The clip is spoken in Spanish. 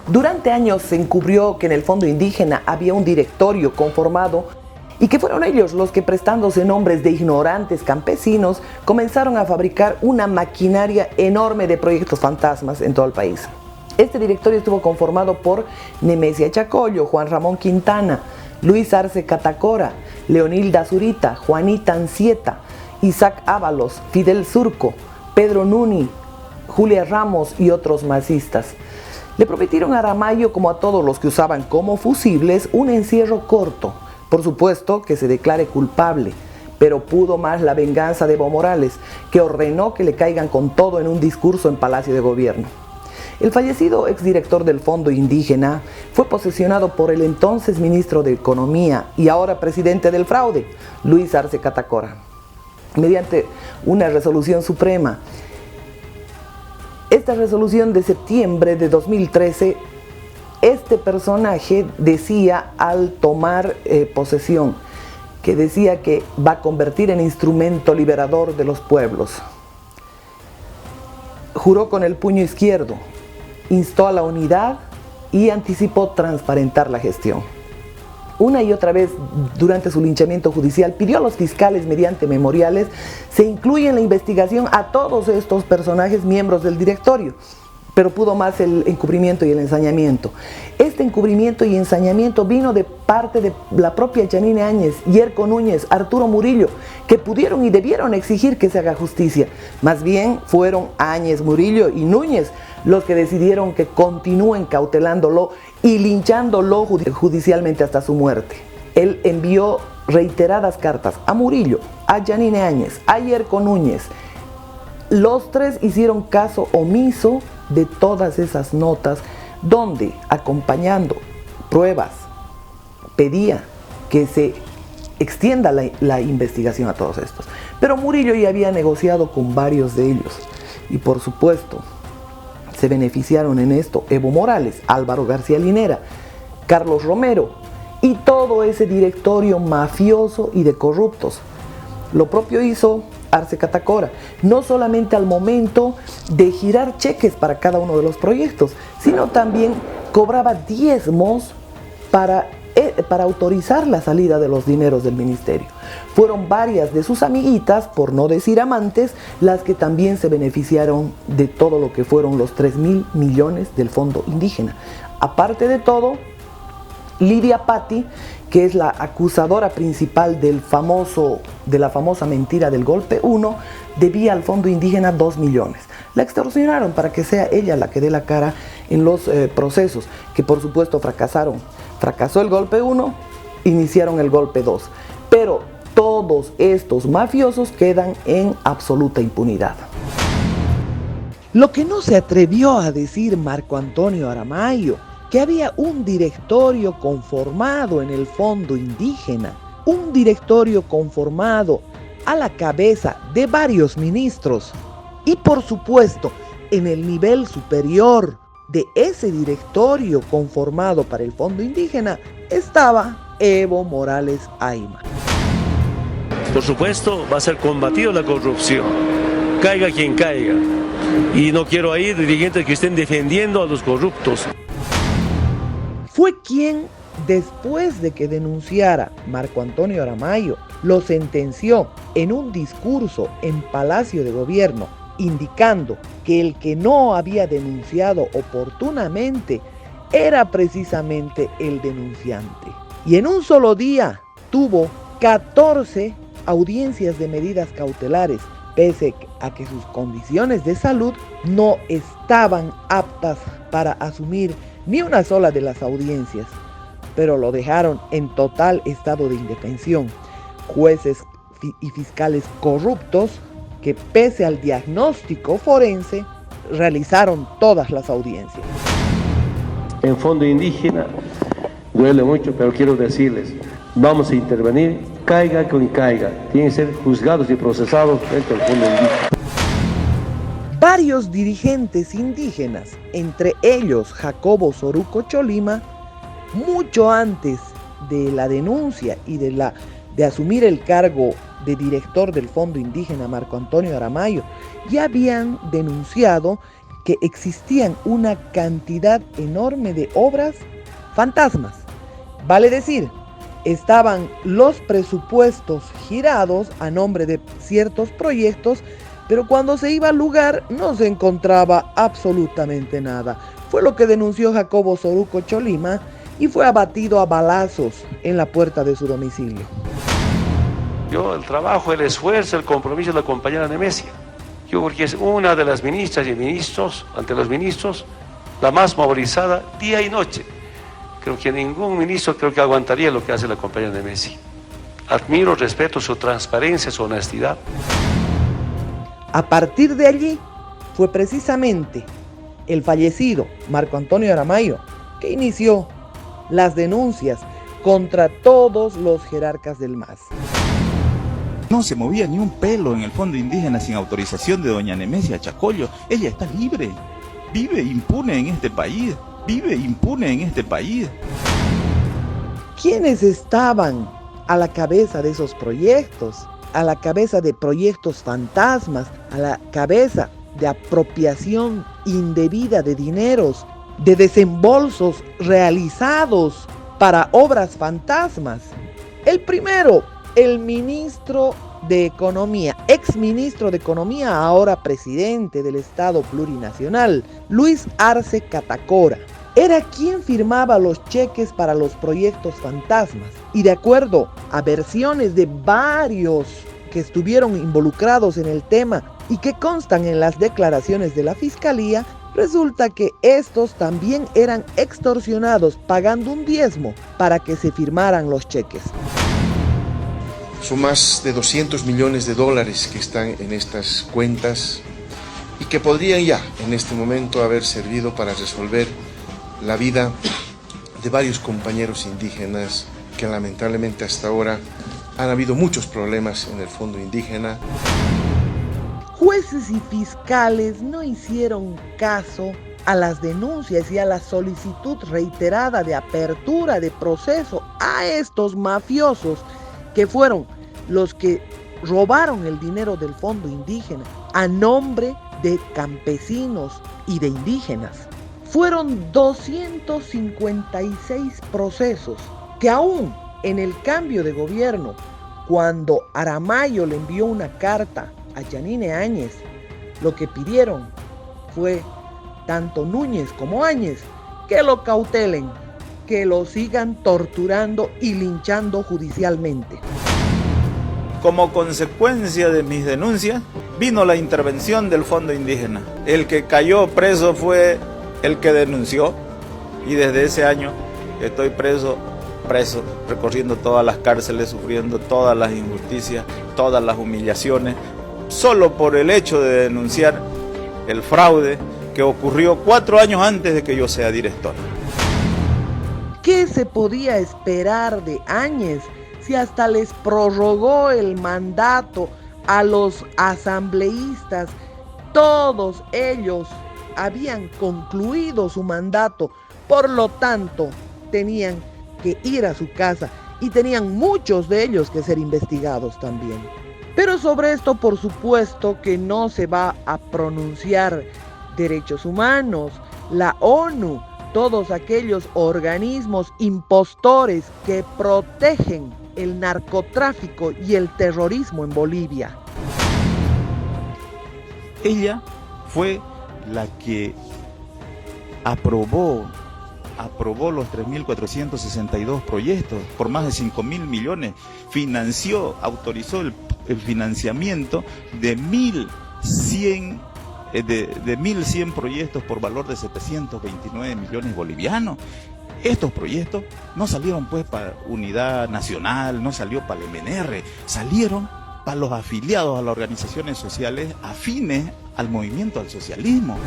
Durante años se encubrió que en el Fondo Indígena había un directorio conformado y que fueron ellos los que, prestándose nombres de ignorantes campesinos, comenzaron a fabricar una maquinaria enorme de proyectos fantasmas en todo el país. Este directorio estuvo conformado por Nemesia Chacollo, Juan Ramón Quintana, Luis Arce Catacora, Leonilda Zurita, Juanita Ancieta, Isaac Ábalos, Fidel Surco, Pedro Nuni, Julia Ramos y otros masistas. Le prometieron a Aramayo, como a todos los que usaban como fusibles, un encierro corto. Por supuesto que se declare culpable, pero pudo más la venganza de Evo Morales, que ordenó que le caigan con todo en un discurso en Palacio de Gobierno. El fallecido exdirector del Fondo Indígena fue posesionado por el entonces ministro de Economía y ahora presidente del fraude, Luis Arce Catacora, mediante una resolución suprema. Esta resolución de septiembre de 2013, este personaje decía al tomar posesión, que decía que va a convertir en instrumento liberador de los pueblos. Juró con el puño izquierdo, instó a la unidad y anticipó transparentar la gestión. Una y otra vez durante su linchamiento judicial pidió a los fiscales mediante memoriales se incluya en la investigación a todos estos personajes miembros del directorio, pero pudo más el encubrimiento y el ensañamiento. Este encubrimiento y ensañamiento vino de parte de la propia Yanine Áñez, Yerko Núñez, Arturo Murillo, que pudieron y debieron exigir que se haga justicia. Más bien fueron Áñez, Murillo y Núñez los que decidieron que continúen cautelándolo y linchándolo judicialmente hasta su muerte. Él envió reiteradas cartas a Murillo, a Yanine Áñez, a Yerko Núñez. Los tres hicieron caso omiso de todas esas notas donde, acompañando pruebas, pedía que se extienda la investigación a todos estos. Pero Murillo ya había negociado con varios de ellos y por supuesto se beneficiaron en esto Evo Morales, Álvaro García Linera, Carlos Romero y todo ese directorio mafioso y de corruptos. Lo propio hizo Arce Catacora, no solamente al momento de girar cheques para cada uno de los proyectos, sino también cobraba diezmos para autorizar la salida de los dineros del ministerio. Fueron varias de sus amiguitas, por no decir amantes, las que también se beneficiaron de todo lo que fueron los 3.000 millones del Fondo Indígena. Aparte de todo, Lidia Patti, que es la acusadora principal de la famosa mentira del golpe 1, debía al Fondo Indígena 2 millones. La extorsionaron para que sea ella la que dé la cara en los procesos, que por supuesto fracasaron. Fracasó el golpe 1, iniciaron el golpe 2. Pero todos estos mafiosos quedan en absoluta impunidad. Lo que no se atrevió a decir Marco Antonio Aramayo, que había un directorio conformado en el Fondo Indígena, un directorio conformado a la cabeza de varios ministros y por supuesto en el nivel superior de ese directorio conformado para el Fondo Indígena estaba Evo Morales Ayma. Por supuesto va a ser combatido la corrupción, caiga quien caiga, y no quiero ahí dirigentes que estén defendiendo a los corruptos. Fue quien, después de que denunciara Marco Antonio Aramayo, lo sentenció en un discurso en Palacio de Gobierno, indicando que el que no había denunciado oportunamente era precisamente el denunciante. Y en un solo día tuvo 14 audiencias de medidas cautelares, pese a que sus condiciones de salud no estaban aptas para asumir ni una sola de las audiencias, pero lo dejaron en total estado de indefensión. Jueces y fiscales corruptos que, pese al diagnóstico forense, realizaron todas las audiencias. En Fondo Indígena duele mucho, pero quiero decirles, vamos a intervenir, caiga quien caiga, tienen que ser juzgados y procesados dentro del Fondo Indígena. Varios dirigentes indígenas, entre ellos Jacobo Soruco Cholima, mucho antes de la denuncia y de asumir el cargo de director del Fondo Indígena Marco Antonio Aramayo, ya habían denunciado que existían una cantidad enorme de obras fantasmas. Vale decir, estaban los presupuestos girados a nombre de ciertos proyectos, pero cuando se iba al lugar no se encontraba absolutamente nada. Fue lo que denunció Jacobo Soruco Cholima y fue abatido a balazos en la puerta de su domicilio. El trabajo, el esfuerzo, el compromiso de la compañera Nemesia. Yo creo que es una de las ministras y ministros, ante los ministros, la más movilizada día y noche. Creo que ningún ministro aguantaría lo que hace la compañera Nemesia. Admiro, respeto su transparencia, su honestidad. A partir de allí fue precisamente el fallecido Marco Antonio Aramayo que inició las denuncias contra todos los jerarcas del MAS. No se movía ni un pelo en el fondo indígena sin autorización de doña Nemesia Chacollo. Ella está libre, vive impune en este país, ¿Quiénes estaban a la cabeza de esos proyectos? A la cabeza de proyectos fantasmas, a la cabeza de apropiación indebida de dineros, de desembolsos realizados para obras fantasmas. El primero, el ministro de Economía, exministro de Economía, ahora presidente del Estado Plurinacional, Luis Arce Catacora. Era quien firmaba los cheques para los proyectos fantasmas y de acuerdo a versiones de varios que estuvieron involucrados en el tema y que constan en las declaraciones de la Fiscalía, resulta que estos también eran extorsionados pagando un diezmo para que se firmaran los cheques. Son más de 200 millones de dólares que están en estas cuentas y que podrían ya en este momento haber servido para resolver la vida de varios compañeros indígenas que lamentablemente hasta ahora han habido muchos problemas en el fondo indígena. Jueces y fiscales no hicieron caso a las denuncias y a la solicitud reiterada de apertura de proceso a estos mafiosos que fueron los que robaron el dinero del fondo indígena a nombre de campesinos y de indígenas. Fueron 256 procesos que aún en el cambio de gobierno, cuando Aramayo le envió una carta a Yanine Áñez, lo que pidieron fue tanto Núñez como Áñez que lo cautelen, que lo sigan torturando y linchando judicialmente. Como consecuencia de mis denuncias, vino la intervención del fondo indígena. El que cayó preso fue el que denunció y desde ese año estoy preso, recorriendo todas las cárceles, sufriendo todas las injusticias, todas las humillaciones, solo por el hecho de denunciar el fraude que ocurrió 4 años antes de que yo sea director. ¿Qué se podía esperar de Áñez si hasta les prorrogó el mandato a los asambleístas? Todos ellos habían concluido su mandato, por lo tanto tenían que ir a su casa y tenían muchos de ellos que ser investigados también. Pero sobre esto, por supuesto que no se va a pronunciar derechos humanos, la ONU, todos aquellos organismos impostores que protegen el narcotráfico y el terrorismo en Bolivia. Ella fue la que aprobó los 3.462 proyectos por más de 5.000 millones, autorizó el financiamiento de 1.100 proyectos por valor de 729 millones bolivianos. Estos proyectos no salieron pues para Unidad Nacional, no salió para el MNR, salieron para los afiliados a las organizaciones sociales afines al movimiento al socialismo.